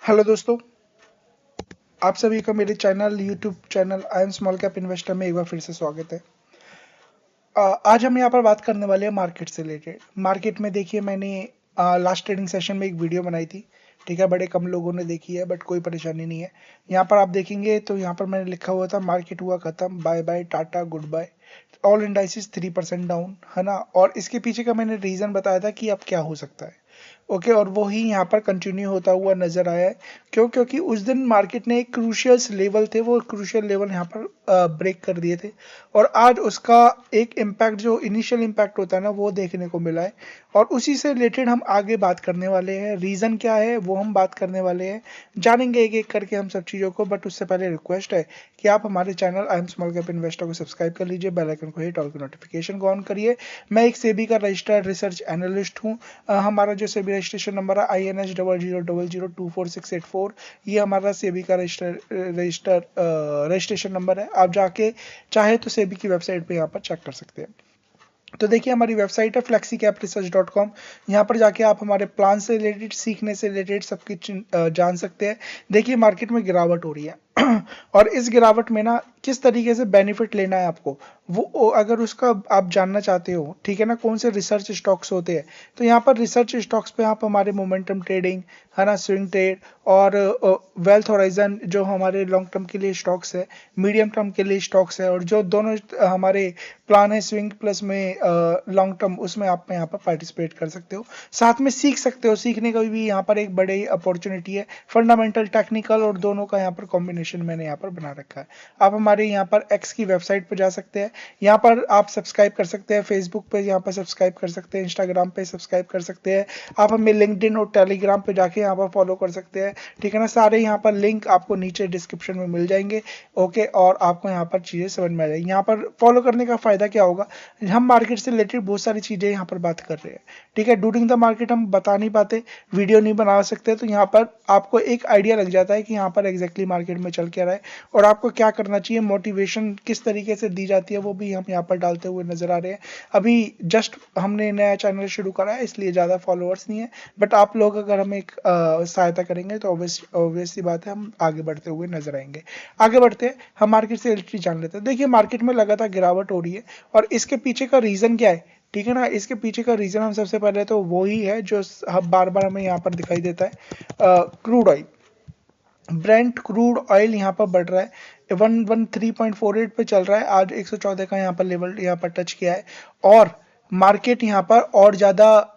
Hello दोस्तों, आप सभी का मेरे channel YouTube channel I am small cap investor में एक बार फिर से स्वागत है। आज हम यहाँ पर बात करने वाले हैं मार्केट से रिलेटेड। मार्केट में देखिए मैंने लास्ट ट्रेडिंग सेशन में एक वीडियो बनाई थी। ठीक है, बड़े कम लोगों ने देखी है बट कोई परेशानी नहीं है। यहाँ पर आप देखेंगे तो यहाँ पर मैंने लिखा हुआ था मार्केट हुआ खत्म, bye bye tata good bye, all indices 3% down, है ना। और इसके पीछे का मैंने रीजन बताया था कि अब क्या हो सकता है। ओके, और वो ही यहाँ पर कंटिन्यू होता हुआ नजर आया है। क्योंकि उस दिन मार्केट ने एक क्रूशियल लेवल थे, वो क्रूशियल लेवल यहाँ पर ब्रेक कर दिए थे। और आज उसका एक इम्पैक्ट, जो इनिशियल इम्पैक्ट होता है ना, वो देखने को मिला है। और उसी से रिलेटेड हम आगे बात करने वाले हैं। रीजन क्या है वो हम बात करने वाले हैं, जानेंगे एक एक करके हम सब चीजों को। बट उससे पहले रिक्वेस्ट है कि आप हमारे channel I am small cap investor को सब्सक्राइब कर लीजिए, बेल आइकन को हिट, ऑल की नोटिफिकेशन को ऑन करिए। मैं एक सेबी का रजिस्टर्ड रिसर्च एनालिस्ट हूँ। हमारा जो सेबी रजिस्ट्रेशन नंबर है INH000024, ये हमारा सेबी का रजिस्ट्रेशन नंबर है। आप जाके चाहे तो सेबी की वेबसाइट पे यहाँ पर चेक कर सकते हैं। तो देखिए हमारी वेबसाइट है flexicapresearch.com। यहाँ पर जाके आप हमारे प्लान से रिलेटेड, सीखने से रिलेटेड सब कुछ जान सकते हैं। देखिए मार्केट में गिरावट हो रही है और इस गिरावट में ना किस तरीके से बेनिफिट लेना है आपको, वो अगर उसका आप जानना चाहते हो, ठीक है ना, कौन से रिसर्च स्टॉक्स होते हैं, तो यहाँ पर रिसर्च स्टॉक्स पे आप हमारे मोमेंटम ट्रेडिंग, है ना, स्विंग ट्रेड और वेल्थ होराइजन जो हमारे लॉन्ग टर्म के लिए स्टॉक्स है, मीडियम टर्म के लिए स्टॉक्स है, और जो दोनों हमारे प्लान है स्विंग प्लस में लॉन्ग टर्म, उसमें आप यहाँ पर पार्टिसिपेट कर सकते हो। साथ में सीख सकते हो, सीखने का भी यहाँ पर एक बड़ी अपॉर्चुनिटी है। फंडामेंटल, टेक्निकल और दोनों का यहाँ पर कॉम्बिनेशन मैंने यहाँ पर बना रखा है। आप हमारे यहाँ पर एक्स की वेबसाइट पर जा सकते हैं, यहाँ पर आप सब्सक्राइब कर सकते हैं, फेसबुक पे यहाँ पर सब्सक्राइब कर सकते हैं, इंस्टाग्राम पे सब्सक्राइब कर सकते हैं, आप हमें लिंक्डइन और टेलीग्राम पे जाके यहाँ पर फॉलो कर सकते हैं। ठीक है ना, सारे यहाँ पर लिंक आपको नीचे डिस्क्रिप्शन में मिल जाएंगे। ओके, और आपको यहाँ पर चीजें समझ में आ जाएगी। यहाँ पर फॉलो करने का फायदा क्या होगा, हम मार्केट से रिलेटेड बहुत सारी चीजें यहाँ पर बात कर रहे हैं। ठीक है, ड्यूरिंग द मार्केट हम बता नहीं पाते, वीडियो नहीं बना सकते, तो यहाँ पर आपको एक आइडिया लग जाता है कि यहाँ पर एग्जैक्टली मार्केट में चल क्या रहा है और आपको क्या करना चाहिए। मोटिवेशन किस तरीके से दी जाती है वो भी हम यहाँ पर डालते हुए नजर आ रहे हैं। अभी जस्ट हमने नया चैनल शुरू करा है, इसलिए ज्यादा फॉलोअर्स नहीं है, बट आप लोग अगर हमें एक सहायता करेंगे तो ऑब्वियस सी बात है, हम आगे बढ़ते हुए नजर आएंगे। आगे बढ़ते हैं, हम मार्केट से रिलेटेड जान लेते हैं। देखिए मार्केट में लगातार गिरावट हो रही है और इसके पीछे का रीजन क्या है, ठीक है ना। इसके पीछे का रीजन हम सबसे पहले तो वो ही है जो बार बार हमें यहाँ पर दिखाई देता है, crude oil. Brent crude oil यहाँ पर बढ़ रहा है, 113.48 पे चल रहा है, आज 114 का यहाँ पर लेवल यहाँ पर टच किया है। और मार्केट यहाँ पर और ज्यादा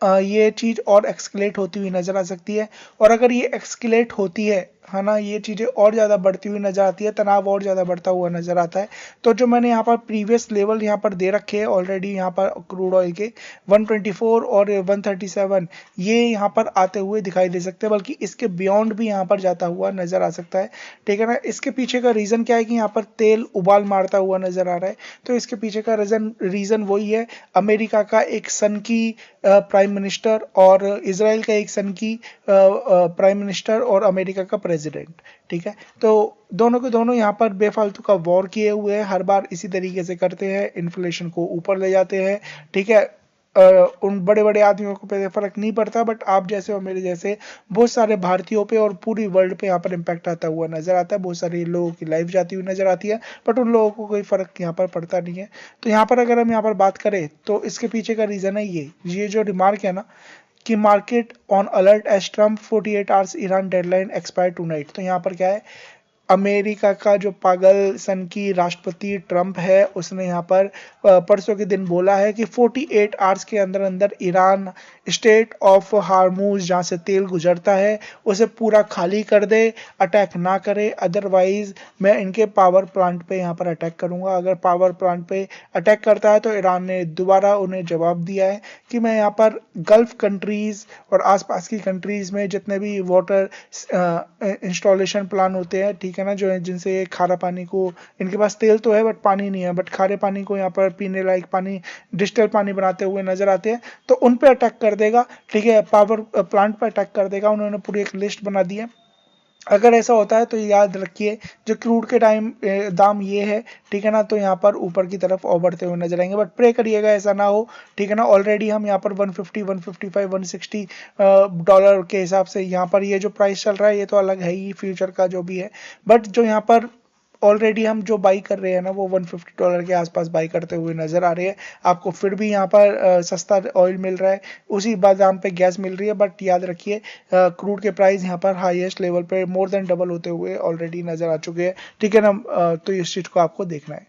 ये चीज और एक्सकलेट होती हुई नजर आ सकती है। और अगर ये एक्सकलेट होती है ना, ये चीजें और ज्यादा बढ़ती हुई नजर आती है, तनाव और ज्यादा बढ़ता हुआ नजर आता है, तो जो मैंने यहाँ पर प्रीवियस लेवल यहाँ पर दे रखे हैं ऑलरेडी यहाँ पर क्रूड ऑयल के 124 और 137, ये यहाँ पर आते हुए दिखाई दे सकते हैं, बल्कि इसके बियॉन्ड भी यहाँ पर जाता हुआ नजर आ सकता है। ठीक है ना, इसके पीछे का रीजन क्या है कि यहाँ पर तेल उबाल मारता हुआ नजर आ रहा है, तो इसके पीछे का रीजन वही है, अमेरिका का एक सन की प्राइम मिनिस्टर और इसराइल का एक सन की प्राइम मिनिस्टर और अमेरिका का प्रेसिडेंट। ठीक है, तो दोनों के दोनों यहाँ पर बेफालतू का वॉर किए हुए हैं, हर बार इसी तरीके से करते हैं, इन्फ्लेशन को ऊपर ले जाते हैं। ठीक है, उन बड़े बड़े आदमियों को पे फर्क नहीं पड़ता, बट आप जैसे और मेरे जैसे बहुत सारे भारतीयों पे और पूरी वर्ल्ड पे यहाँ पर इम्पैक्ट आता हुआ नजर आता है। बहुत सारे लोगों की लाइफ जाती हुई नजर आती है, बट उन लोगों को कोई फर्क यहाँ पर पड़ता नहीं है। तो यहाँ पर अगर हम यहाँ पर बात करें तो इसके पीछे का रीजन है ये जो रिमार्क है ना, कि market on alert as Trump 48 hours Iran deadline expire tonight. तो यहाँ पर क्या है, अमेरिका का जो पागल सन की राष्ट्रपति ट्रंप है, उसने यहाँ पर परसों के दिन बोला है कि 48 आवर्स के अंदर अंदर ईरान स्टेट ऑफ हार्मूज, जहाँ से तेल गुजरता है, उसे पूरा खाली कर दे, अटैक ना करे, अदरवाइज मैं इनके पावर प्लांट पे यहाँ पर अटैक करूंगा। अगर पावर प्लांट पे अटैक करता है तो ईरान ने दोबारा उन्हें जवाब दिया है कि मैं यहाँ पर गल्फ कंट्रीज और आसपास की कंट्रीज में जितने भी वाटर इंस्टॉलेशन प्लान होते हैं, ठीक है ना, जो है जिनसे खारा पानी को, इनके पास तेल तो है बट पानी नहीं है, बट खारे पानी को यहाँ पर पीने लायक पानी, डिस्टिल पानी बनाते हुए नजर आते हैं, तो उन पे अटैक कर देगा। ठीक है, पावर प्लांट पे अटैक कर देगा। उन्होंने पूरी एक लिस्ट बना दी है अगर ऐसा होता है तो याद रखिए जो क्रूड के दाम ये है, ठीक है ना, तो यहाँ पर ऊपर की तरफ और बढ़ते हुए नजर आएंगे, बट प्रे करिएगा ऐसा ना हो, ठीक है ना। ऑलरेडी हम यहाँ पर 150 155 160 डॉलर के हिसाब से यहाँ पर ये जो प्राइस चल रहा है ये तो अलग है ही, फ्यूचर का जो भी है, बट जो यहाँ पर ऑलरेडी हम जो बाई कर रहे हैं ना वो $150 के आसपास बाई करते हुए नजर आ रहे हैं। आपको फिर भी यहाँ पर सस्ता ऑयल मिल रहा है, उसी दाम पे गैस मिल रही है, बट याद रखिए क्रूड के प्राइस यहाँ पर हाईएस्ट लेवल पे मोर देन डबल होते हुए ऑलरेडी नजर आ चुके हैं, ठीक है ना। तो इस चीज को आपको देखना है।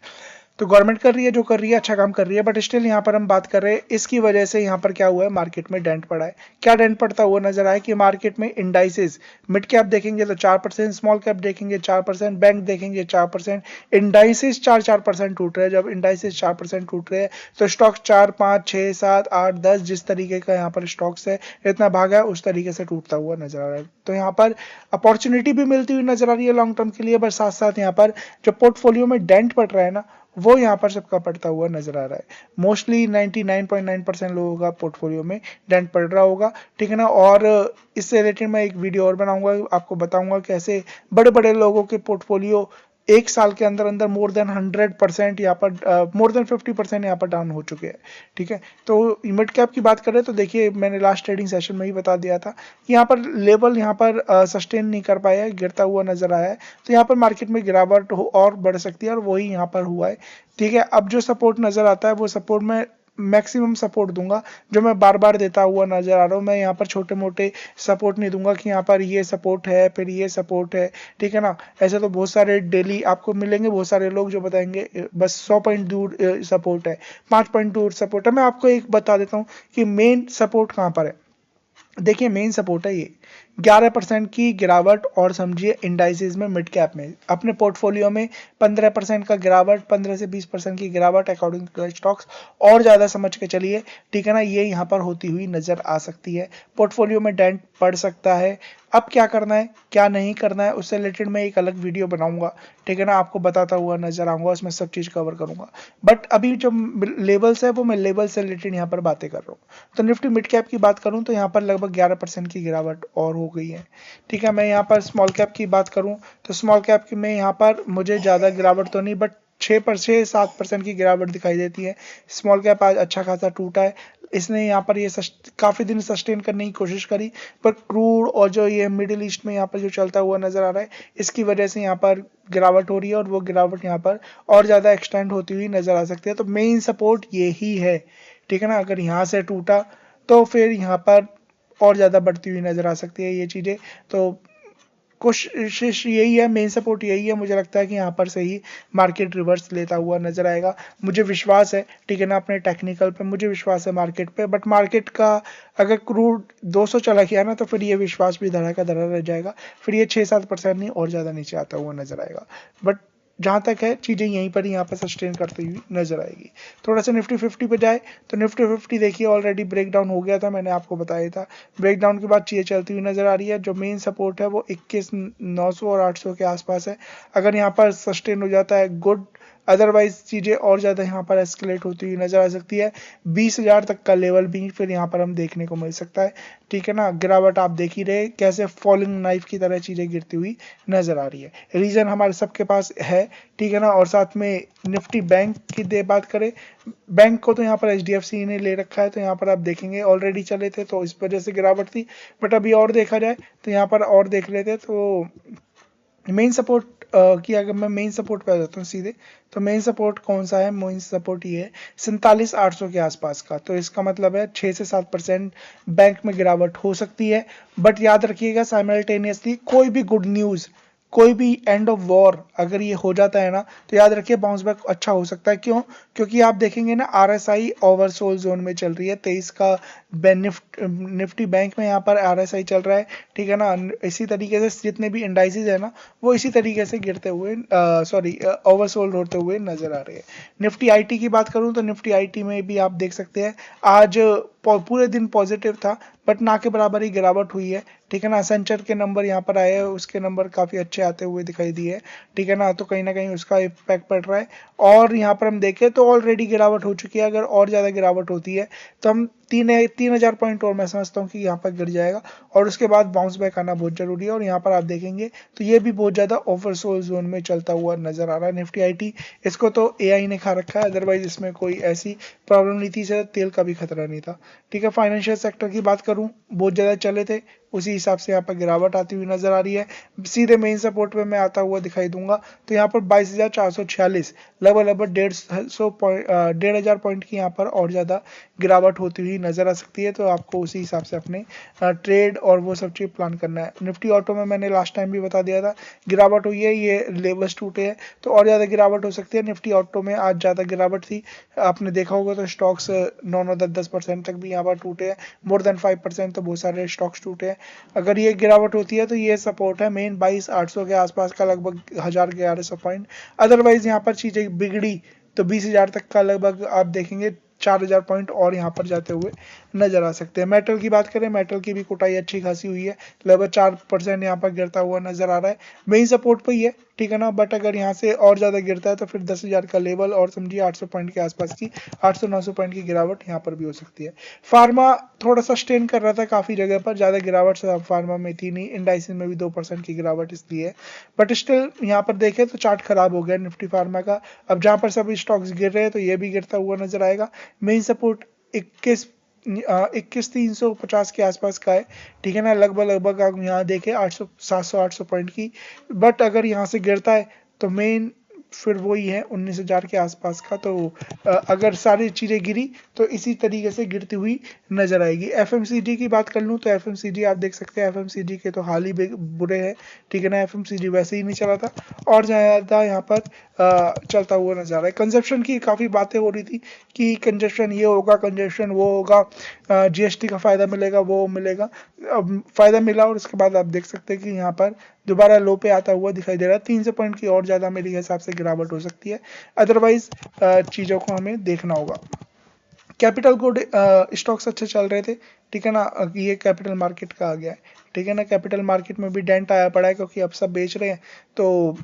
तो गवर्नमेंट कर रही है जो कर रही है, अच्छा काम कर रही है, बट स्टिल यहाँ पर हम बात कर रहे हैं इसकी वजह से यहाँ पर क्या हुआ है, मार्केट में डेंट पड़ा है। क्या डेंट पड़ता हुआ नजर आया कि मार्केट में इंडाइसेस, मिड कैप देखेंगे तो 4%, स्मॉल कैप देखेंगे 4%, बैंक देखेंगे 4%, इंडाइसेस 4% टूट रहे हैं। जब इंडाइसेस 4% टूट रहे हैं तो स्टॉक 4 5 6 7 8 10 जिस तरीके का यहाँ पर स्टॉक्स है इतना भागा है उस तरीके से टूटता हुआ नजर आ रहा है। तो यहाँ पर अपॉर्चुनिटी भी मिलती हुई नजर आ रही है लॉन्ग टर्म के लिए, बट साथ साथ यहाँ पर जो पोर्टफोलियो में डेंट पड़ रहा है ना वो यहाँ पर सबका पड़ता हुआ नजर आ रहा है। मोस्टली 99.9% लोगों का पोर्टफोलियो में डेंट पड़ रहा होगा, ठीक है ना। और इससे रिलेटेड मैं एक वीडियो और बनाऊंगा, आपको बताऊंगा कैसे बड़े बड़े लोगों के पोर्टफोलियो एक साल के अंदर अंदर मोर देन 100% यहाँ पर मोर देन 50% यहाँ पर डाउन हो चुके हैं, ठीक है। तो मिड कैप की बात करें तो देखिए मैंने लास्ट ट्रेडिंग सेशन में ही बता दिया था कि यहाँ पर लेवल यहाँ पर सस्टेन नहीं कर पाया है, गिरता हुआ नजर आया है, तो यहाँ पर मार्केट में गिरावट और बढ़ सकती है और वही यहाँ पर हुआ है, ठीक है। अब जो सपोर्ट नजर आता है वो सपोर्ट में मैक्सिमम सपोर्ट दूंगा जो मैं बार बार देता हुआ नजर आ रहा हूँ। मैं यहाँ पर छोटे मोटे सपोर्ट नहीं दूंगा कि यहाँ पर ये सपोर्ट है फिर ये सपोर्ट है, ठीक है ना। ऐसे तो बहुत सारे डेली आपको मिलेंगे, बहुत सारे लोग जो बताएंगे बस 100 पॉइंट दूर सपोर्ट है, 5 पॉइंट दूर सपोर्ट है। मैं आपको एक बता देता हूँ कि मेन सपोर्ट कहाँ पर है। देखिए मेन सपोर्ट है ये 11% की गिरावट, और समझिए इंडाइसेस में मिड कैप में अपने पोर्टफोलियो में 15% का गिरावट, 15 से 20% की गिरावट अकॉर्डिंग टू स्टॉक्स, और ज्यादा समझ के चलिए, ठीक है ना। ये यहाँ पर होती हुई नजर आ सकती है, पोर्टफोलियो में डेंट पड़ सकता है। अब क्या करना है क्या नहीं करना है उससे रिलेटेड मैं एक अलग वीडियो बनाऊंगा, ठीक है ना, आपको बताता हुआ नजर आऊंगा, उसमें सब चीज कवर करूंगा। बट अभी जो लेवल्स है वो मैं लेवल से रिलेटेड यहाँ पर बातें कर रहा हूँ। तो निफ्टी मिड कैप की बात करूँ तो यहाँ पर लगभग 11% की गिरावट और हो गई है, ठीक है। मैं यहाँ पर स्मॉल कैप की बात करूँ तो स्मॉल कैप की में यहाँ पर मुझे ज़्यादा गिरावट तो नहीं, बट 6-7% की गिरावट दिखाई देती है। स्मॉल कैप आज अच्छा खासा टूटा है, इसने यहाँ पर ये काफ़ी दिन सस्टेन करने की कोशिश करी, पर क्रूड और जो ये मिडिल ईस्ट में यहाँ पर जो चलता हुआ नज़र आ रहा है इसकी वजह से यहाँ पर गिरावट हो रही है, और वो गिरावट यहाँ पर और ज़्यादा एक्सटेंड होती हुई नज़र आ सकती है। तो मेन सपोर्ट ये ही है, ठीक है ना। अगर यहाँ से टूटा तो फिर यहाँ पर और ज़्यादा बढ़ती हुई नज़र आ सकती है ये चीज़ें। तो कोशिश यही है, मेन सपोर्ट यही है, मुझे लगता है कि यहाँ पर से ही मार्केट रिवर्स लेता हुआ नजर आएगा। मुझे विश्वास है, ठीक है ना, अपने टेक्निकल पे मुझे विश्वास है मार्केट पे, बट मार्केट का अगर क्रूड 200 चला गया ना तो फिर ये विश्वास भी धरा का धरा रह जाएगा, फिर ये 6-7% नहीं और ज़्यादा नीचे आता हुआ नजर आएगा। बट जहाँ तक है चीज़ें यहीं पर यहाँ पर सस्टेन करती हुई नजर आएगी। थोड़ा सा निफ्टी 50 पे जाए तो निफ्टी 50 देखिए ऑलरेडी ब्रेक डाउन हो गया था, मैंने आपको बताया था। ब्रेक डाउन के बाद चीज़ें चलती हुई नजर आ रही है। जो मेन सपोर्ट है वो 21,900 और 800 के आसपास है, अगर यहाँ पर सस्टेन हो जाता है गुड, अदरवाइज चीज़ें और ज़्यादा यहाँ पर एस्केलेट होती हुई नजर आ सकती है। 20,000 तक का लेवल भी फिर यहाँ पर हम देखने को मिल सकता है, ठीक है ना। गिरावट आप देख ही रहे कैसे फॉलिंग नाइफ की तरह चीज़ें गिरती हुई नजर आ रही है, रीजन हमारे सबके पास है, ठीक है ना। और साथ में निफ्टी बैंक की बात करें, बैंक को तो यहाँ पर HDFC ने ले रखा है, तो यहाँ पर आप देखेंगे ऑलरेडी चले थे तो इस वजह से गिरावट थी, बट अभी और देखा जाए तो यहाँ पर और देख लेते तो मेन सपोर्ट की अगर मैं मेन सपोर्ट पे आ जाता हूँ सीधे, तो मेन सपोर्ट कौन सा है, मेन सपोर्ट ये है 47,800 के आसपास का। तो इसका मतलब है 6 से 7% बैंक में गिरावट हो सकती है, बट याद रखिएगा साइमल्टेनियसली कोई भी गुड न्यूज़, कोई भी एंड ऑफ वॉर अगर ये हो जाता है ना तो याद रखिए बाउंस बैक अच्छा हो सकता है। क्यों? क्योंकि आप देखेंगे ना RSI ओवरसोल्ड जोन में चल रही है 23 का, निफ्टी बैंक में यहाँ पर RSI चल रहा है, ठीक है ना। इसी तरीके से जितने भी इंडाइसेस है ना वो इसी तरीके से गिरते हुए सॉरी ओवरसोल्ड होते हुए नजर आ रहे हैं। निफ्टी IT की बात करूं तो निफ्टी IT में भी आप देख सकते हैं आज पूरे दिन पॉजिटिव था, बट ना के बराबर ही गिरावट हुई है, ठीक है ना। सेंचर के नंबर यहाँ पर आए हैं, उसके नंबर काफी अच्छे आते हुए दिखाई दिए, ठीक है ना। तो कहीं ना कहीं उसका इफेक्ट पड़ रहा है, और यहाँ पर हम देखें तो ऑलरेडी गिरावट हो चुकी है। अगर और ज्यादा गिरावट होती है तो हम 3,000 पॉइंट और मैं समझता हूँ कि यहाँ पर गिर जाएगा और उसके बाद बाउंस बैक आना बहुत जरूरी है। और यहाँ पर आप देखेंगे तो ये भी बहुत ज्यादा ओवरसोल्ड जोन में चलता हुआ नजर आ रहा है निफ्टी आईटी। इसको तो एआई ने खा रखा है, अदरवाइज इसमें कोई ऐसी प्रॉब्लम नहीं थी, इसे तेल का भी खतरा नहीं था। ठीक है, फाइनेंशियल सेक्टर की बात करूं, बहुत ज्यादा चले थे, उसी हिसाब से यहाँ पर गिरावट आती हुई नजर आ रही है। सीधे मेन सपोर्ट पे मैं आता हुआ दिखाई दूंगा तो यहाँ पर 22,446 लगभग 1,500 पॉइंट की यहाँ पर और ज्यादा गिरावट होती हुई नजर आ सकती है। तो आपको उसी हिसाब से अपने ट्रेड और वो सब चीज प्लान करना है। निफ्टी ऑटो में मैंने लास्ट टाइम भी बता दिया था गिरावट हुई है, ये लेवल्स टूटे हैं तो और ज्यादा गिरावट हो सकती है। निफ्टी ऑटो में आज ज्यादा गिरावट थी, आपने देखा होगा तो स्टॉक्स 9-10% तक भी यहाँ पर टूटे हैं, मोर देन 5% तो बहुत सारे स्टॉक्स टूटे हैं। अगर ये गिरावट होती है तो ये सपोर्ट है मेन 22,800 के आसपास का, लगभग 1,1100 पॉइंट। अदरवाइज यहाँ पर चीजें बिगड़ी तो 20,000 तक का लगभग आप देखेंगे 4,000 पॉइंट और यहाँ पर जाते हुए नजर आ सकते हैं। मेटल की बात करें, मेटल की भी कुटाई अच्छी खासी हुई है, लगभग 4% यहाँ पर गिरता हुआ नजर आ रहा है, मेन सपोर्ट पे ही है, ठीक है ना। बट अगर यहाँ से और ज्यादा गिरता है तो फिर 10,000 का लेवल और समझिए 800 पॉइंट के आसपास की 800-900 पॉइंट की गिरावट यहाँ पर भी हो सकती है। फार्मा थोड़ा सा स्टेन कर रहा था काफी जगह पर, ज्यादा गिरावट फार्मा में थी नहीं, इंडाइसिस में भी 2% की गिरावट इसलिए है, बट स्टिल यहाँ पर देखें तो चार्ट खराब हो गया निफ्टी फार्मा का। अब जहां पर सभी स्टॉक्स गिर रहे हैं तो ये भी गिरता हुआ नजर आएगा। मेन सपोर्ट 21,350 के आसपास का है, ठीक है ना। लगभग आप यहाँ देखें 800 700-800 पॉइंट की, बट अगर यहाँ से गिरता है तो मेन फिर वही है 19,000 के आसपास का। तो अगर सारी चीजें गिरी तो इसी तरीके से गिरती हुई नजर आएगी। एफएमसीजी की बात कर लूं तो एफएमसीजी आप देख सकते हैं, एफएमसीजी के तो हाल ही बुरे हैं, ठीक है ना। एफएमसीजी वैसे ही नहीं चला था और ज्यादा यहाँ पर चलता हुआ नजर आ रहा है। कंजप्शन की काफी बातें हो रही थी कि कंजप्शन ये होगा, कंजप्शन वो होगा, जीएसटी का फायदा मिलेगा, वो मिलेगा। अब फायदा मिला और उसके बाद आप देख सकते हैं कि यहाँ पर दोबारा लो पे आता हुआ दिखाई दे रहा है। 300 पॉइंट की और ज्यादा मेरे हिसाब से गिरावट हो सकती है, अदरवाइज चीजों को हमें देखना होगा। कैपिटल गुड स्टॉक्स अच्छे चल रहे थे, ठीक है ना। ये कैपिटल मार्केट का आ गया है, ठीक है ना। कैपिटल मार्केट में भी डेंट आया पड़ा है क्योंकि अब सब बेच रहे हैं, तो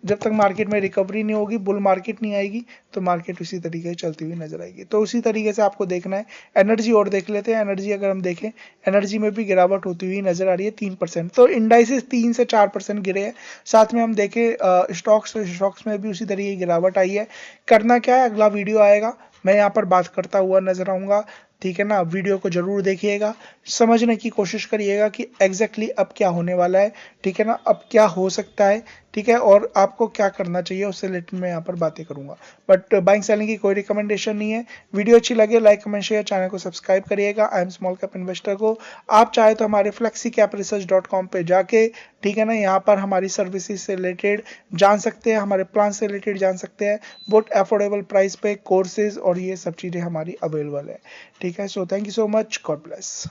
जब तक मार्केट में रिकवरी नहीं होगी, बुल मार्केट नहीं आएगी, तो मार्केट उसी तरीके से चलती हुई नजर आएगी। तो उसी तरीके से आपको देखना है। एनर्जी और देख लेते हैं, एनर्जी अगर हम देखें, एनर्जी में भी गिरावट होती हुई नजर आ रही है 3%, तो इंडाइसेस 3 से 4% गिरे हैं। साथ में हम देखें स्टॉक्स में भी उसी तरीके की गिरावट आई है। करना क्या है, अगला वीडियो आएगा, मैं यहाँ पर बात करता हुआ नजर आऊंगा, ठीक है ना। वीडियो को जरूर देखिएगा, समझने की कोशिश करिएगा कि एग्जैक्टली अब क्या होने वाला है, ठीक है ना, अब क्या हो सकता है, ठीक है, और आपको क्या करना चाहिए उससे रिलेटेड मैं यहाँ पर बातें करूंगा। बट बाइंग सेलिंग की कोई रिकमेंडेशन नहीं है। वीडियो अच्छी लगे लाइक कमेंट शेयर, चैनल को सब्सक्राइब करिएगा। I am small cap investor को आप चाहे तो हमारे flexicapresearch.com पे जाके, ठीक है ना, यहाँ पर हमारी सर्विसेज से रिलेटेड जान सकते हैं, हमारे प्लान से रिलेटेड जान सकते हैं। बहुत अफोर्डेबल प्राइस पे कोर्सेज और ये सब चीजें हमारी अवेलेबल है, ठीक है। So thank you so much, God bless.